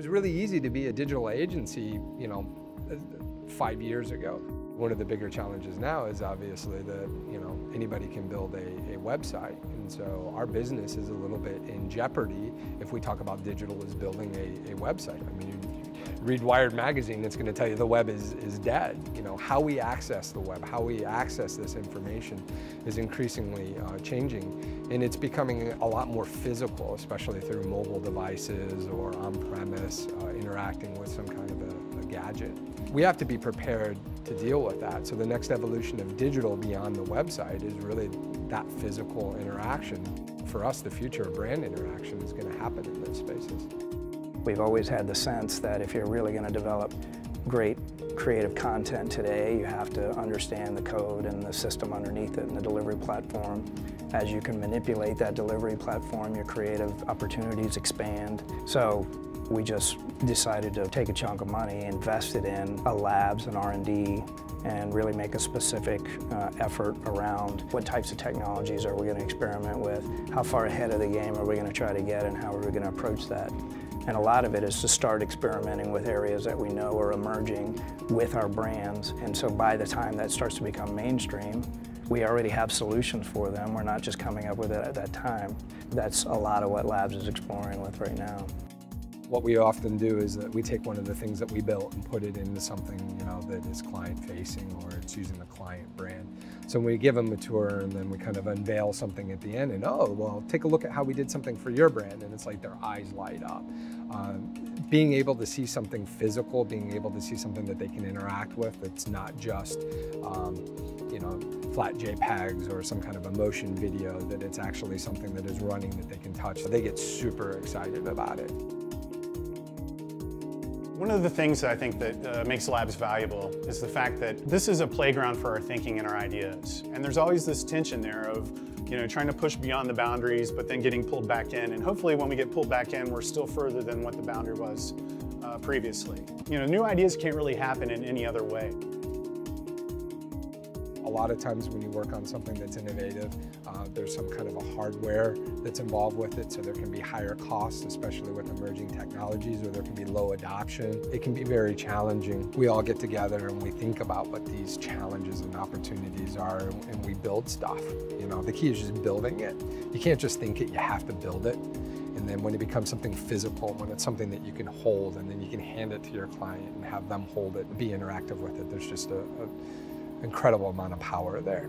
was really easy to be a digital agency, 5 years ago. One of the bigger challenges now is obviously that, anybody can build a website. And so our business is a little bit in jeopardy if we talk about digital as building a website. I mean, you read Wired magazine, it's going to tell you the web is dead. How we access the web, how we access this information is increasingly changing. And it's becoming a lot more physical, especially through mobile devices or on-premise, interacting with some kind of a gadget. We have to be prepared to deal with that. So the next evolution of digital beyond the website is really that physical interaction. For us, the future of brand interaction is going to happen in those spaces. We've always had the sense that if you're really going to develop great creative content today, you have to understand the code and the system underneath it and the delivery platform. As you can manipulate that delivery platform, your creative opportunities expand. So we just decided to take a chunk of money, invest it in a labs and R&D, and really make a specific effort around what types of technologies are we going to experiment with, how far ahead of the game are we going to try to get, and how are we going to approach that. And a lot of it is to start experimenting with areas that we know are emerging with our brands. And so by the time that starts to become mainstream, we already have solutions for them. We're not just coming up with it at that time. That's a lot of what Labs is exploring with right now. What we often do is that we take one of the things that we built and put it into something that is client-facing, or it's using the client brand. So we give them a tour and then we kind of unveil something at the end and, oh, well, take a look at how we did something for your brand, and it's like their eyes light up. Being able to see something physical, being able to see something that they can interact with that's not just flat JPEGs or some kind of a motion video, that it's actually something that is running that they can touch. They get super excited about it. One of the things that I think that makes Labs valuable is the fact that this is a playground for our thinking and our ideas. And there's always this tension there of trying to push beyond the boundaries, but then getting pulled back in. And hopefully when we get pulled back in, we're still further than what the boundary was previously. New ideas can't really happen in any other way. A lot of times when you work on something that's innovative, there's some kind of a hardware that's involved with it, so there can be higher costs, especially with emerging technologies, or there can be low adoption. It can be very challenging. We all get together and we think about what these challenges and opportunities are, and we build stuff. The key is just building it. You can't just think it, you have to build it. And then when it becomes something physical, when it's something that you can hold, and then you can hand it to your client and have them hold it and be interactive with it, there's just an incredible amount of power there.